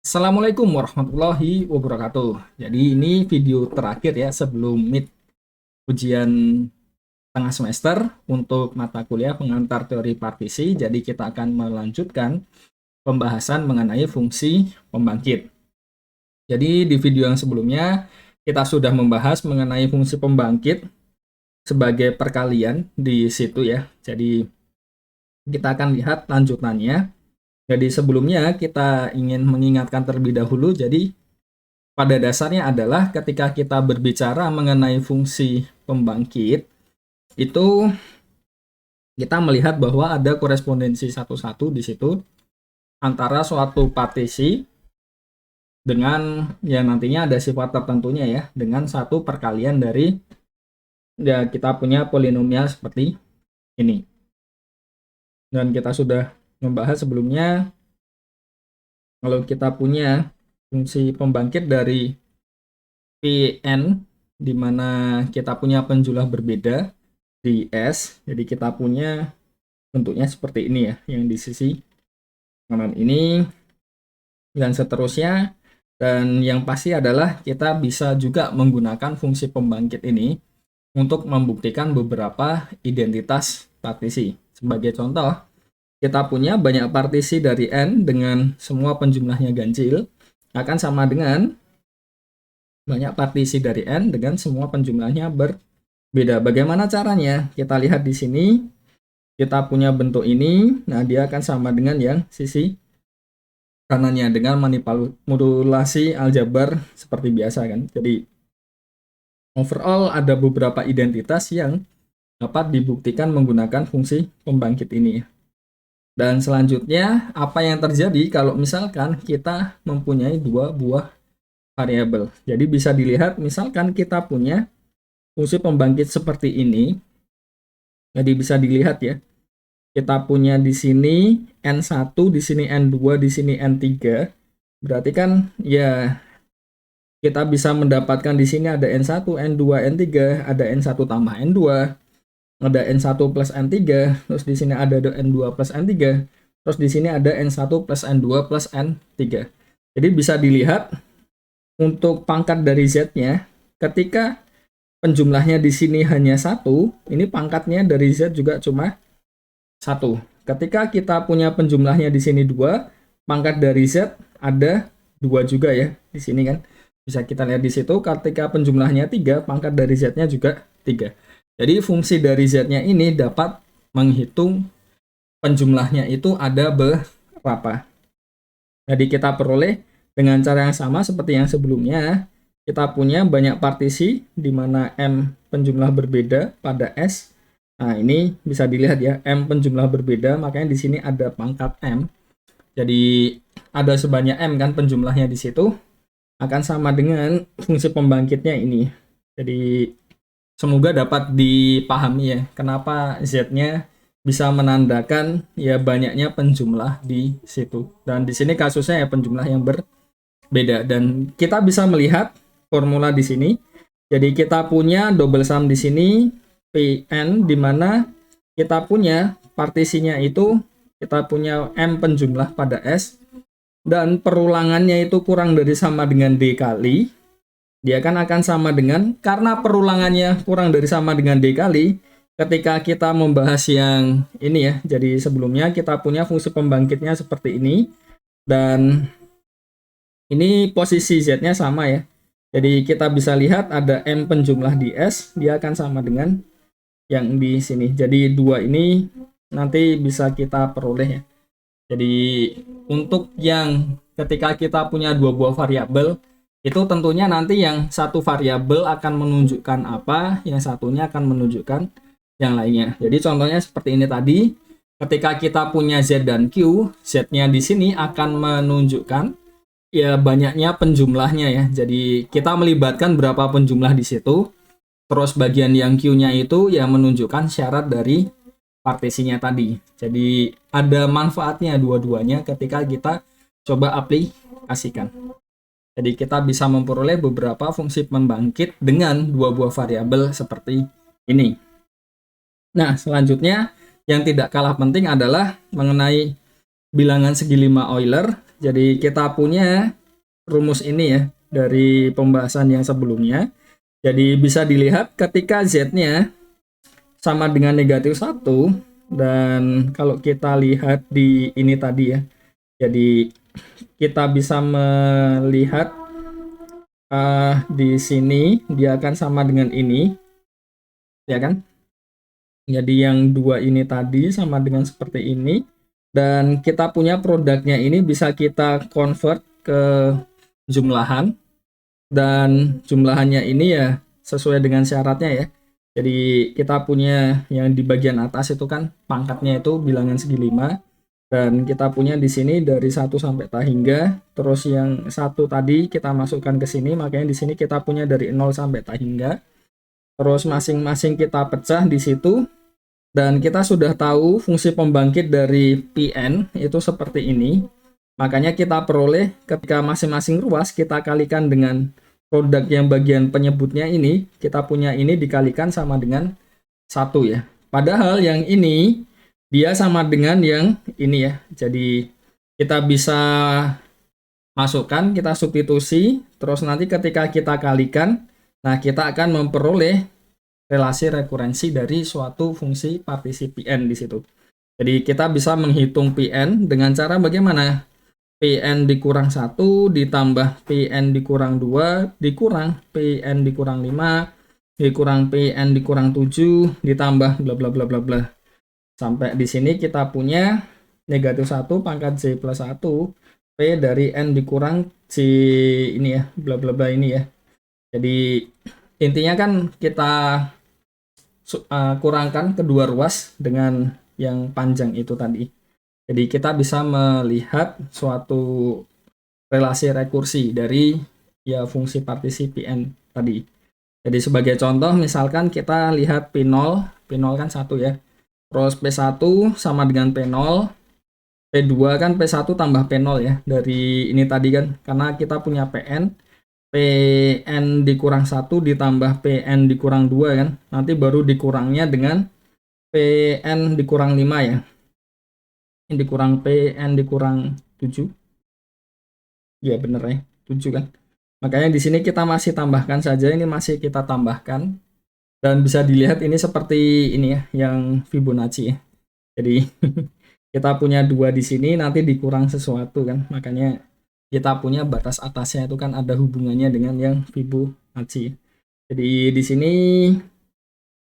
Assalamualaikum warahmatullahi wabarakatuh. Jadi ini video terakhir ya sebelum mid ujian tengah semester untuk mata kuliah pengantar teori partisi. Jadi kita akan melanjutkan pembahasan mengenai fungsi pembangkit. Jadi di video yang sebelumnya kita sudah membahas mengenai fungsi pembangkit sebagai perkalian di situ ya. Jadi kita akan lihat lanjutannya. Jadi sebelumnya kita ingin mengingatkan terlebih dahulu. Jadi pada dasarnya adalah ketika kita berbicara mengenai fungsi pembangkit, itu kita melihat bahwa ada korespondensi satu-satu di situ antara suatu partisi dengan yang nantinya ada sifat tertentunya ya, dengan satu perkalian dari ya kita punya polinomial seperti ini. Dan kita sudah membahas sebelumnya kalau kita punya fungsi pembangkit dari Pn di mana kita punya penjumlah berbeda di S, jadi kita punya bentuknya seperti ini ya, yang di sisi kanan ini dan seterusnya. Dan yang pasti adalah kita bisa juga menggunakan fungsi pembangkit ini untuk membuktikan beberapa identitas partisi. Sebagai contoh, kita punya banyak partisi dari N dengan semua penjumlahnya ganjil akan sama dengan banyak partisi dari N dengan semua penjumlahnya berbeda. Bagaimana caranya? Kita lihat di sini, kita punya bentuk ini, nah dia akan sama dengan yang sisi kanannya dengan manipulasi aljabar seperti biasa kan. Jadi overall ada beberapa identitas yang dapat dibuktikan menggunakan fungsi pembangkit ini. Dan selanjutnya apa yang terjadi kalau misalkan kita mempunyai dua buah variabel. Jadi bisa dilihat misalkan kita punya fungsi pembangkit seperti ini. Jadi bisa dilihat ya. Kita punya di sini N1, di sini N2, di sini N3. Berarti kan ya kita bisa mendapatkan di sini ada N1, N2, N3, ada N1 tambah N2, ada N1 plus N3, terus di sini ada N2 plus N3, terus di sini ada N1 plus N2 plus N3. Jadi bisa dilihat untuk pangkat dari Z-nya, ketika penjumlahnya di sini hanya satu, ini pangkatnya dari Z juga cuma satu. Ketika kita punya penjumlahnya di sini dua, pangkat dari Z ada dua juga ya di sini kan. Bisa kita lihat di situ ketika penjumlahnya 3, pangkat dari Z-nya juga 3. Jadi fungsi dari Z-nya ini dapat menghitung penjumlahnya itu ada berapa. Jadi kita peroleh dengan cara yang sama seperti yang sebelumnya. Kita punya banyak partisi di mana M penjumlah berbeda pada S. Nah, ini bisa dilihat ya, M penjumlah berbeda, makanya di sini ada pangkat M. Jadi ada sebanyak M kan penjumlahnya di situ, akan sama dengan fungsi pembangkitnya ini. Jadi semoga dapat dipahami ya, kenapa Z-nya bisa menandakan ya banyaknya penjumlah di situ. Dan di sini kasusnya ya penjumlah yang berbeda. Dan kita bisa melihat formula di sini. Jadi kita punya double sum di sini Pn, di mana kita punya partisinya itu kita punya M penjumlah pada S, dan perulangannya itu kurang dari sama dengan D kali, dia kan akan sama dengan, karena perulangannya kurang dari sama dengan D kali, ketika kita membahas yang ini ya, jadi sebelumnya kita punya fungsi pembangkitnya seperti ini, dan ini posisi Z-nya sama ya. Jadi kita bisa lihat ada M penjumlah di S, dia akan sama dengan yang di sini. Jadi dua ini nanti bisa kita peroleh ya. Jadi untuk yang ketika kita punya dua buah variabel, itu tentunya nanti yang satu variabel akan menunjukkan apa, yang satunya akan menunjukkan yang lainnya. Jadi contohnya seperti ini tadi, ketika kita punya Z dan Q, Z-nya di sini akan menunjukkan ya banyaknya penjumlahnya ya. Jadi kita melibatkan berapa penjumlah di situ. Terus bagian yang Q-nya itu ya menunjukkan syarat dari partisinya tadi. Jadi ada manfaatnya dua-duanya ketika kita coba aplikasikan. Jadi kita bisa memperoleh beberapa fungsi pembangkit dengan dua buah variabel seperti ini. Nah, selanjutnya yang tidak kalah penting adalah mengenai bilangan segi 5 Euler. Jadi kita punya rumus ini ya dari pembahasan yang sebelumnya. Jadi bisa dilihat ketika Z-nya sama dengan negatif 1, dan kalau kita lihat di ini tadi ya, jadi kita bisa melihat di sini dia akan sama dengan ini, ya kan? Jadi yang dua ini tadi sama dengan seperti ini, dan kita punya produknya ini bisa kita convert ke jumlahan, dan jumlahannya ini ya sesuai dengan syaratnya ya. Jadi kita punya yang di bagian atas itu kan pangkatnya itu bilangan segi 5, dan kita punya di sini dari 1 sampai tak hingga, terus yang satu tadi kita masukkan ke sini, makanya di sini kita punya dari 0 sampai tak hingga. Terus masing-masing kita pecah di situ, dan kita sudah tahu fungsi pembangkit dari Pn itu seperti ini. Makanya kita peroleh ketika masing-masing ruas kita kalikan dengan produk yang bagian penyebutnya ini, kita punya ini dikalikan sama dengan 1 ya. Padahal yang ini dia sama dengan yang ini ya. Jadi kita bisa masukkan, kita substitusi, terus nanti ketika kita kalikan, nah kita akan memperoleh relasi rekurensi dari suatu fungsi partisi Pn di situ. Jadi kita bisa menghitung Pn dengan cara bagaimana? Pn dikurang 1 ditambah Pn dikurang 2 dikurang Pn dikurang 5 dikurang Pn dikurang 7 ditambah bla bla bla bla bla. Sampai di sini kita punya negatif 1 pangkat J plus 1 P dari N dikurang J ini ya, bla bla bla ini ya. Jadi intinya kan kita kurangkan kedua ruas dengan yang panjang itu tadi. Jadi kita bisa melihat suatu relasi rekursi dari ya fungsi partisi Pn tadi. Jadi sebagai contoh misalkan kita lihat P0, P0 kan 1 ya. Terus P1 sama dengan P0, P2 kan P1 tambah P0 ya. Dari ini tadi kan, karena kita punya Pn, Pn dikurang 1 ditambah Pn dikurang 2 kan. Nanti baru dikurangnya dengan Pn dikurang 5 ya. Ini dikurang Pn dikurang 7. Ya bener ya, 7 kan. Makanya di sini kita masih tambahkan saja, ini masih kita tambahkan. Dan bisa dilihat ini seperti ini ya, yang Fibonacci ya. Jadi kita punya 2 di sini, nanti dikurang sesuatu kan. Makanya kita punya batas atasnya itu kan ada hubungannya dengan yang Fibonacci. Jadi di sini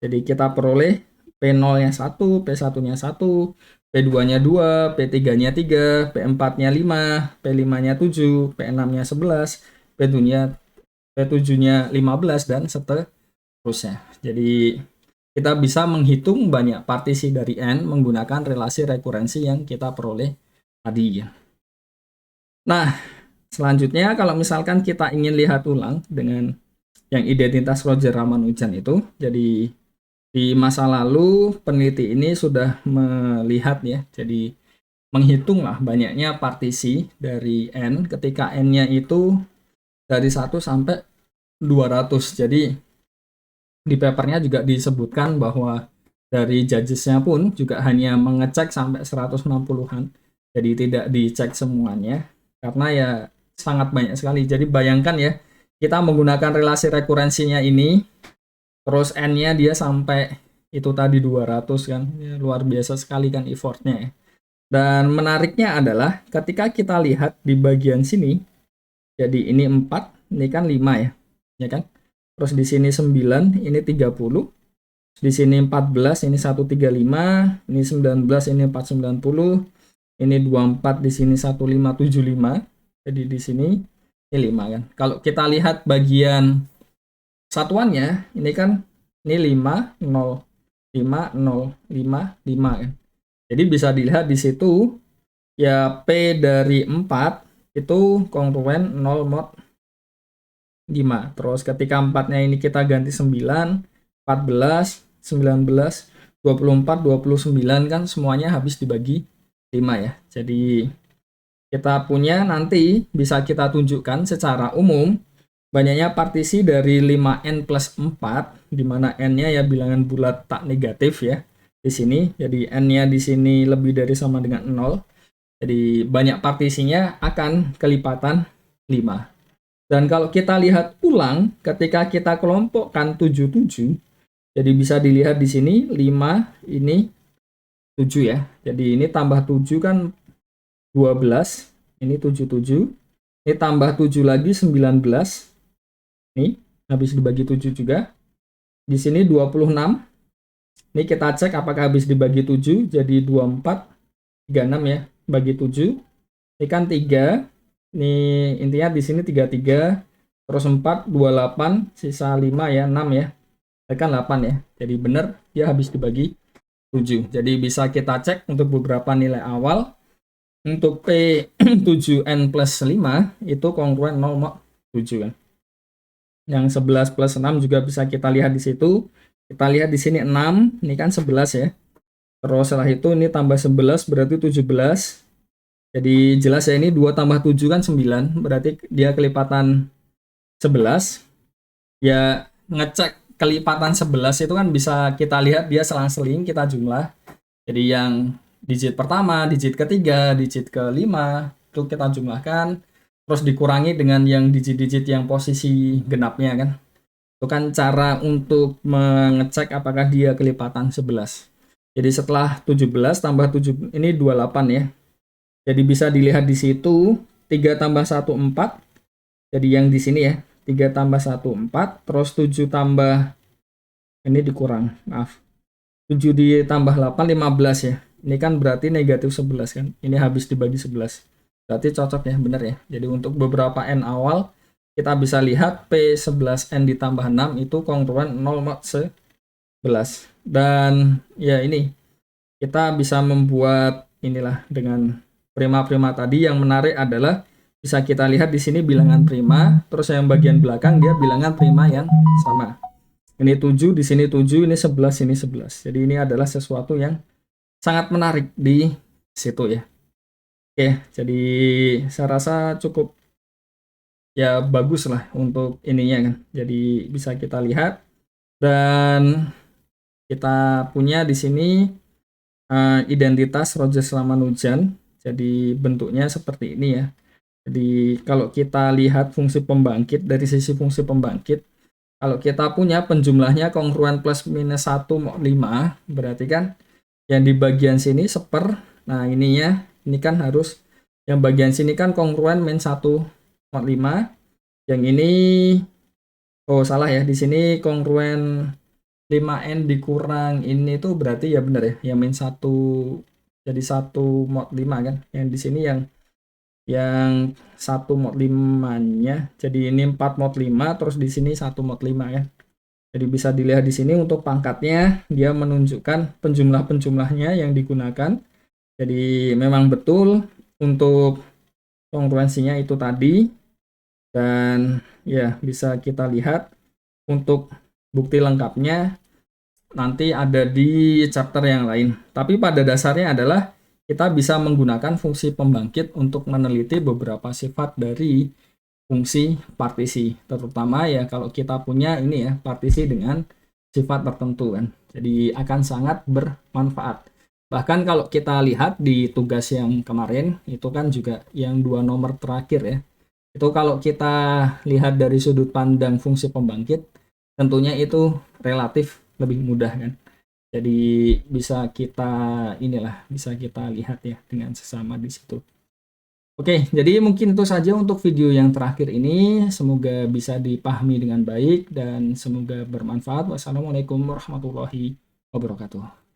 jadi kita peroleh P0-nya 1, P1-nya 1, P2-nya 2, P3-nya 3, P4-nya 5, P5-nya 7, P6-nya 11, P7-nya 15, dan seterusnya. Jadi kita bisa menghitung banyak partisi dari N menggunakan relasi rekurensi yang kita peroleh tadi. Nah, selanjutnya kalau misalkan kita ingin lihat ulang dengan yang identitas Roger-Ramanujan itu, jadi di masa lalu peneliti ini sudah melihat ya, jadi menghitunglah banyaknya partisi dari N ketika N-nya itu dari 1 sampai 200. Jadi di papernya juga disebutkan bahwa dari judges-nya pun juga hanya mengecek sampai 160-an. Jadi tidak dicek semuanya karena ya sangat banyak sekali. Jadi bayangkan ya, kita menggunakan relasi rekurensinya ini, terus N-nya dia sampai itu tadi 200 kan. Ya, luar biasa sekali kan effortnya ya. Dan menariknya adalah ketika kita lihat di bagian sini, jadi ini 4, ini kan 5 ya. Ya kan? Terus di sini 9, ini 30. Di sini 14, ini 135, ini 19, ini 490, ini 24, di sini 1575. Jadi di sini ini 5 kan. Kalau kita lihat bagian satuannya, ini kan ini 5, 0, 5, 0, 5, 5 kan. Jadi bisa dilihat di situ ya P dari 4 itu kongruen 0 mod 5. Terus ketika 4-nya ini kita ganti 9, 14, 19, 24, 29 kan semuanya habis dibagi 5 ya. Jadi kita punya nanti bisa kita tunjukkan secara umum banyaknya partisi dari 5N plus 4, di mana N-nya ya bilangan bulat tak negatif ya di sini. Jadi N-nya di sini lebih dari sama dengan 0. Jadi banyak partisinya akan kelipatan 5. Dan kalau kita lihat ulang, ketika kita kelompokkan 77, jadi bisa dilihat di sini 5, ini 7 ya. Jadi ini tambah 7 kan 12, ini 77. Ini tambah 7 lagi 19. Nih, habis dibagi 7 juga. Di sini 26. Ini kita cek apakah habis dibagi 7, jadi 24, 36 ya, bagi 7. Ini kan 3. Ini intinya di sini 33, terus 4, 28, sisa 5 ya, 6 ya. Ini kan 8 ya. Jadi benar dia habis dibagi 7. Jadi bisa kita cek untuk beberapa nilai awal. Untuk P7N plus 5 itu kongruen 0,7 kan. Yang 11 plus 6 juga bisa kita lihat di situ. Kita lihat di sini 6, ini kan 11 ya. Terus setelah itu ini tambah 11 berarti 17. Jadi jelas ya, ini 2 tambah 7 kan 9, berarti dia kelipatan 11. Ya ngecek kelipatan 11 itu kan bisa kita lihat dia selang-seling kita jumlah. Jadi yang digit pertama, digit ketiga, digit kelima itu kita jumlahkan, terus dikurangi dengan yang digit-digit yang posisi genapnya kan. Itu kan cara untuk mengecek apakah dia kelipatan 11. Jadi setelah 17 tambah 7 ini 28 ya. Jadi bisa dilihat di situ 3 tambah 1 4. Jadi yang di sini ya, 3 tambah 1 4, terus 7 tambah ini dikurang, maaf. 7 ditambah 8 15 ya. Ini kan berarti negatif 11 kan. Ini habis dibagi 11. Berarti cocok ya, benar ya. Jadi untuk beberapa N awal kita bisa lihat P11N ditambah 6 itu kongruen 0,11. Dan ya ini kita bisa membuat inilah dengan prima-prima tadi. Yang menarik adalah bisa kita lihat di sini bilangan prima, terus yang bagian belakang dia bilangan prima yang sama. Ini 7, di sini 7, ini 11, ini 11. Jadi ini adalah sesuatu yang sangat menarik di situ ya. Oke, jadi saya rasa cukup ya bagus lah untuk ininya kan. Jadi bisa kita lihat dan kita punya di sini identitas Rogers Ramanujan. Jadi bentuknya seperti ini ya. Jadi kalau kita lihat fungsi pembangkit dari sisi fungsi pembangkit, kalau kita punya penjumlahnya kongruen plus minus 1 mod 5, berarti kan yang di bagian sini seper. Nah ininya ini kan harus yang bagian sini kan kongruen min 1 mod 5. Yang ini oh salah ya, di sini kongruen 5N dikurang ini tuh berarti ya benar ya, yang min 1 jadi 1 mod 5 kan. Yang di sini yang 1 mod 5-nya jadi ini 4 mod 5, terus di sini 1 mod 5 kan. Jadi bisa dilihat di sini untuk pangkatnya dia menunjukkan penjumlah-penjumlahnya yang digunakan. Jadi memang betul untuk kongruensinya itu tadi. Dan ya bisa kita lihat untuk bukti lengkapnya nanti ada di chapter yang lain. Tapi pada dasarnya adalah kita bisa menggunakan fungsi pembangkit untuk meneliti beberapa sifat dari fungsi partisi. Terutama ya kalau kita punya ini ya, partisi dengan sifat tertentu kan. Jadi akan sangat bermanfaat. Bahkan kalau kita lihat di tugas yang kemarin, itu kan juga yang 2 nomor terakhir ya. Itu kalau kita lihat dari sudut pandang fungsi pembangkit, tentunya itu relatif lebih mudah kan. Jadi bisa kita bisa kita lihat ya dengan sesama di situ. Oke, jadi mungkin itu saja untuk video yang terakhir ini. Semoga bisa dipahami dengan baik dan semoga bermanfaat. Wassalamualaikum warahmatullahi wabarakatuh.